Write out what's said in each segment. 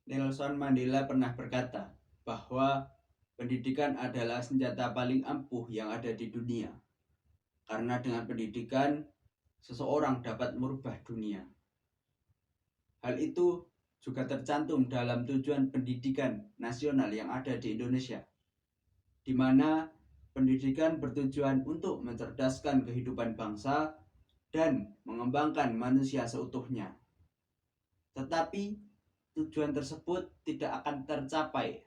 Nelson Mandela pernah berkata bahwa pendidikan adalah senjata paling ampuh yang ada di dunia. Karena dengan pendidikan, seseorang dapat merubah dunia. Hal itu juga tercantum dalam tujuan pendidikan nasional yang ada di Indonesia, di mana pendidikan bertujuan untuk mencerdaskan kehidupan bangsa dan mengembangkan manusia seutuhnya. Tetapi tujuan tersebut tidak akan tercapai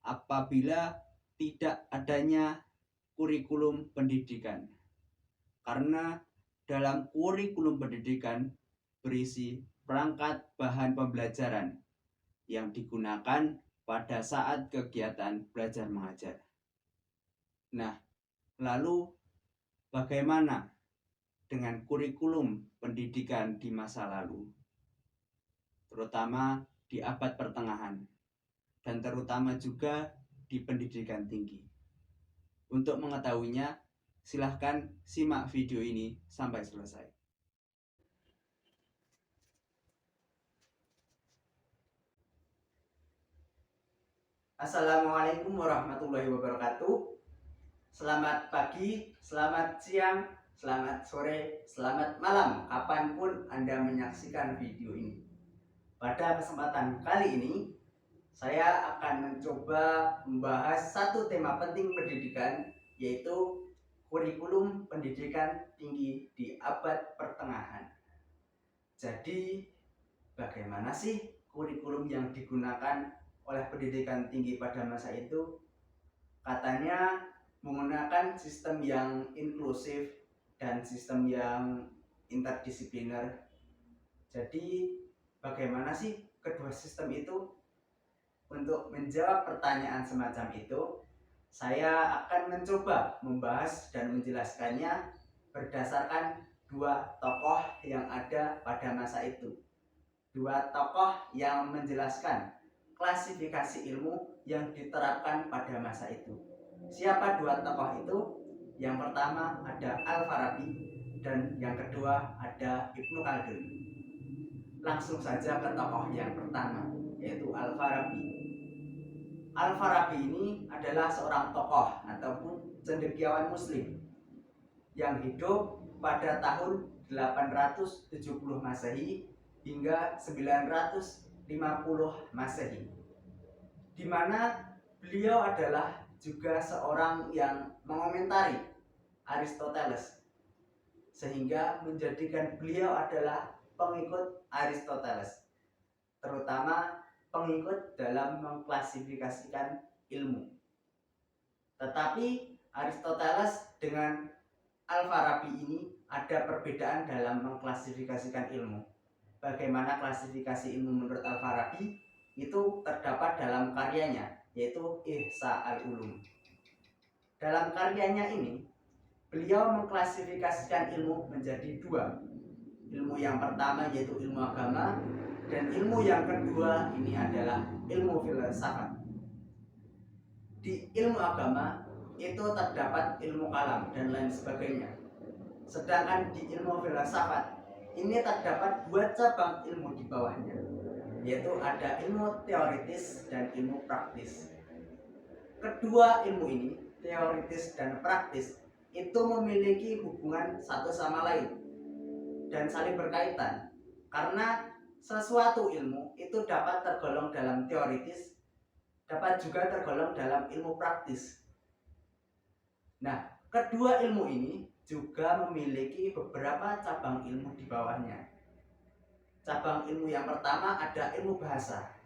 apabila tidak adanya kurikulum pendidikan. Karena dalam kurikulum pendidikan berisi perangkat bahan pembelajaran yang digunakan pada saat kegiatan belajar mengajar. Nah, lalu bagaimana dengan kurikulum pendidikan di masa lalu, terutama di abad pertengahan, dan terutama juga di pendidikan tinggi? Untuk mengetahuinya, silahkan simak video ini sampai selesai. Assalamualaikum warahmatullahi wabarakatuh. Selamat pagi, selamat siang, selamat sore, selamat malam, kapanpun Anda menyaksikan video ini. Pada kesempatan kali ini, saya akan mencoba membahas satu tema penting pendidikan, yaitu kurikulum pendidikan tinggi di abad pertengahan. Jadi, bagaimana sih kurikulum yang digunakan oleh pendidikan tinggi pada masa itu? Katanya menggunakan sistem yang inklusif dan sistem yang interdisipliner. Jadi, bagaimana sih kedua sistem itu? Untuk menjawab pertanyaan semacam itu, saya akan mencoba membahas dan menjelaskannya berdasarkan dua tokoh yang ada pada masa itu. Dua tokoh yang menjelaskan klasifikasi ilmu yang diterapkan pada masa itu. Siapa dua tokoh itu? Yang pertama ada Al-Farabi dan yang kedua ada Ibnu Khaldun. Langsung saja ke tokoh yang pertama, yaitu Al-Farabi. Al-Farabi ini adalah seorang tokoh ataupun cendekiawan muslim yang hidup pada tahun 870 Masehi hingga 950 Masehi, di mana beliau adalah juga seorang yang mengomentari Aristoteles, sehingga menjadikan beliau adalah pengikut Aristoteles, terutama pengikut dalam mengklasifikasikan ilmu. Tetapi Aristoteles dengan Al-Farabi ini ada perbedaan dalam mengklasifikasikan ilmu. Bagaimana klasifikasi ilmu menurut Al-Farabi itu terdapat dalam karyanya, yaitu Ihsa al-Ulum. Dalam karyanya ini, beliau mengklasifikasikan ilmu menjadi dua. Ilmu yang pertama yaitu ilmu agama, dan ilmu yang kedua ini adalah ilmu filsafat. Di ilmu agama itu terdapat ilmu kalam dan lain sebagainya. Sedangkan di ilmu filsafat ini terdapat dua cabang ilmu di bawahnya, yaitu ada ilmu teoritis dan ilmu praktis. Kedua ilmu ini, teoritis dan praktis, itu memiliki hubungan satu sama lain dan saling berkaitan, karena sesuatu ilmu itu dapat tergolong dalam teoritis, dapat juga tergolong dalam ilmu praktis. Nah, kedua ilmu ini juga memiliki beberapa cabang ilmu di bawahnya. Cabang ilmu yang pertama ada ilmu bahasa,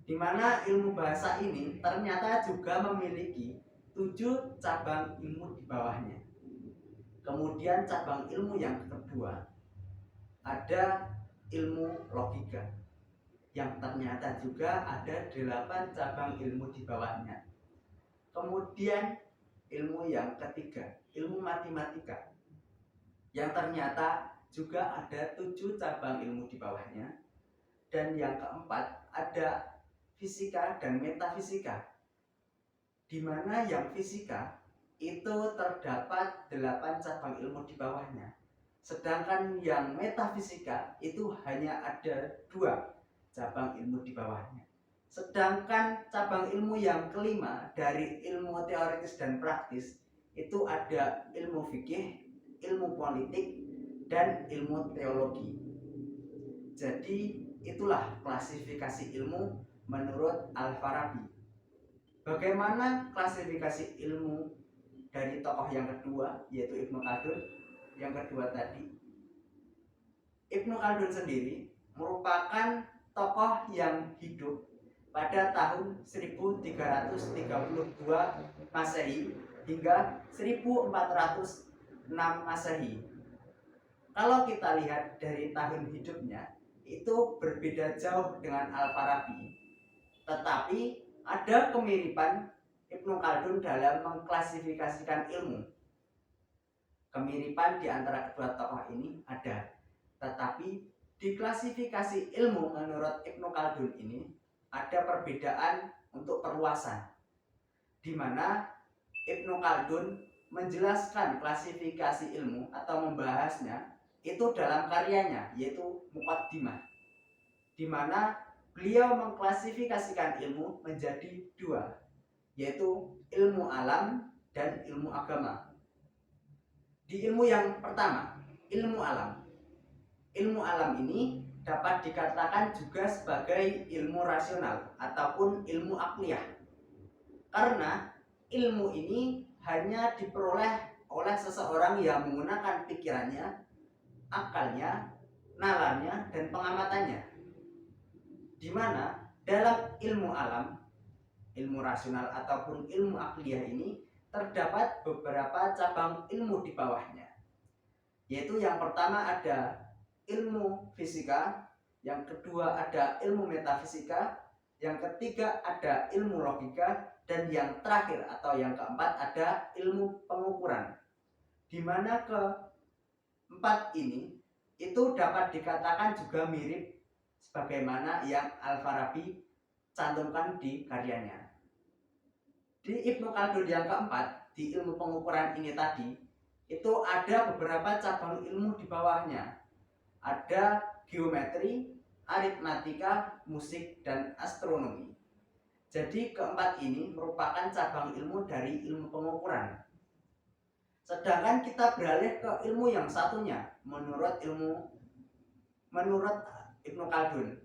di mana ilmu bahasa ini ternyata juga memiliki 7 cabang ilmu di bawahnya. Kemudian cabang ilmu yang kedua ada ilmu logika, yang ternyata juga ada 8 cabang ilmu di bawahnya. Kemudian ilmu yang ketiga, ilmu matematika, yang ternyata juga ada 7 cabang ilmu di bawahnya. Dan yang keempat ada fisika dan metafisika, di mana yang fisika itu terdapat 8 cabang ilmu di bawahnya. Sedangkan yang metafisika itu hanya ada 2, cabang ilmu di bawahnya. Sedangkan cabang ilmu yang kelima dari ilmu teoritis dan praktis itu ada ilmu fikih, ilmu politik, dan ilmu teologi. Jadi itulah klasifikasi ilmu menurut Al-Farabi. Bagaimana klasifikasi ilmu dari tokoh yang kedua yaitu Ibnu Khaldun yang kedua tadi? Ibnu Khaldun sendiri merupakan tokoh yang hidup pada tahun 1332 Masehi hingga 1406 Masehi. Kalau kita lihat dari tahun hidupnya itu berbeda jauh dengan Al-Farabi, tetapi ada kemiripan Ibnu Khaldun dalam mengklasifikasikan ilmu. Kemiripan di antara kedua tokoh ini ada, tetapi di klasifikasi ilmu menurut Ibnu Khaldun ini ada perbedaan untuk perluasan, di mana Ibnu Khaldun menjelaskan klasifikasi ilmu atau membahasnya itu dalam karyanya yaitu Muqaddimah, di mana beliau mengklasifikasikan ilmu menjadi dua, yaitu ilmu alam dan ilmu agama. Di ilmu yang pertama, ilmu alam. Ilmu alam ini dapat dikatakan juga sebagai ilmu rasional ataupun ilmu akliyah. Karena ilmu ini hanya diperoleh oleh seseorang yang menggunakan pikirannya, akalnya, nalarnya, dan pengamatannya. Di mana dalam ilmu alam, ilmu rasional ataupun ilmu akliyah ini terdapat beberapa cabang ilmu di bawahnya. Yaitu yang pertama ada ilmu fisika, yang kedua ada ilmu metafisika, yang ketiga ada ilmu logika, dan yang terakhir atau yang keempat ada ilmu pengukuran. Di mana keempat ini itu dapat dikatakan juga mirip sebagaimana yang Al-Farabi cantumkan di karyanya. Di Ibnu Khaldun yang keempat, di ilmu pengukuran ini tadi, itu ada beberapa cabang ilmu di bawahnya. Ada geometri, aritmatika, musik, dan astronomi. Jadi keempat ini merupakan cabang ilmu dari ilmu pengukuran. Sedangkan kita beralih ke ilmu yang satunya menurut Ibnu Khaldun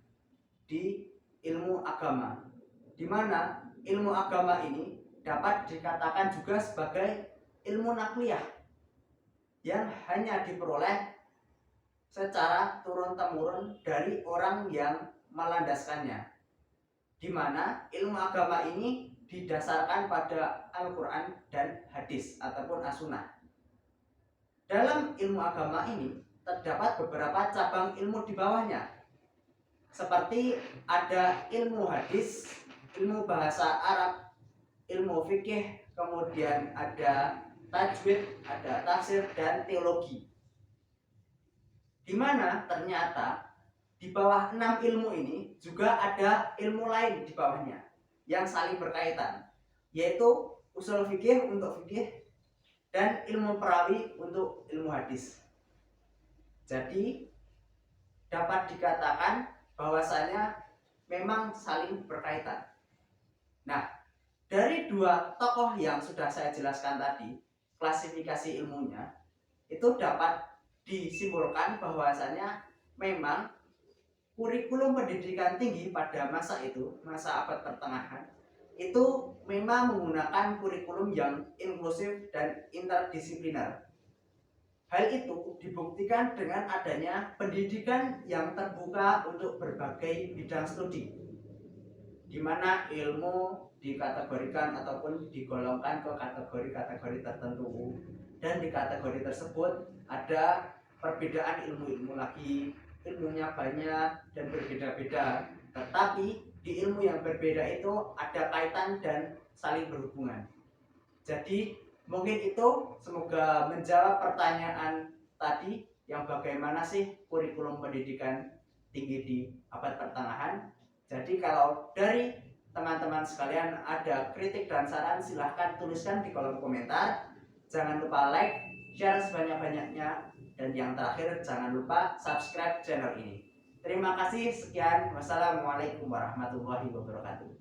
di ilmu agama, di mana ilmu agama ini dapat dikatakan juga sebagai ilmu nakliyah yang hanya diperoleh secara turun-temurun dari orang yang melandaskannya, di mana ilmu agama ini didasarkan pada Al-Quran dan hadis ataupun as-sunnah. Dalam ilmu agama ini terdapat beberapa cabang ilmu di bawahnya, seperti ada ilmu hadis, ilmu bahasa Arab, ilmu fikih, kemudian ada tajwid, ada tafsir, dan teologi. Di mana ternyata di bawah 6 ilmu ini juga ada ilmu lain di bawahnya yang saling berkaitan, yaitu usul fikih untuk fikih dan ilmu perawi untuk ilmu hadis. Jadi dapat dikatakan bahwasanya memang saling berkaitan. Nah, dari dua tokoh yang sudah saya jelaskan tadi, klasifikasi ilmunya itu dapat disimpulkan bahwasanya memang kurikulum pendidikan tinggi pada masa itu, masa abad pertengahan, itu memang menggunakan kurikulum yang inklusif dan interdisipliner. Hal itu dibuktikan dengan adanya pendidikan yang terbuka untuk berbagai bidang studi, di mana ilmu dikategorikan ataupun digolongkan ke kategori-kategori tertentu, dan di kategori tersebut ada perbedaan ilmu-ilmu lagi, ilmunya banyak dan berbeda-beda, tetapi di ilmu yang berbeda itu ada kaitan dan saling berhubungan. Jadi mungkin itu semoga menjawab pertanyaan tadi yang bagaimana sih kurikulum pendidikan tinggi di abad pertengahan. Jadi kalau dari teman-teman sekalian ada kritik dan saran, silahkan tuliskan di kolom komentar. Jangan lupa like, share sebanyak-banyaknya, dan yang terakhir jangan lupa subscribe channel ini. Terima kasih, sekian. Wassalamualaikum warahmatullahi wabarakatuh.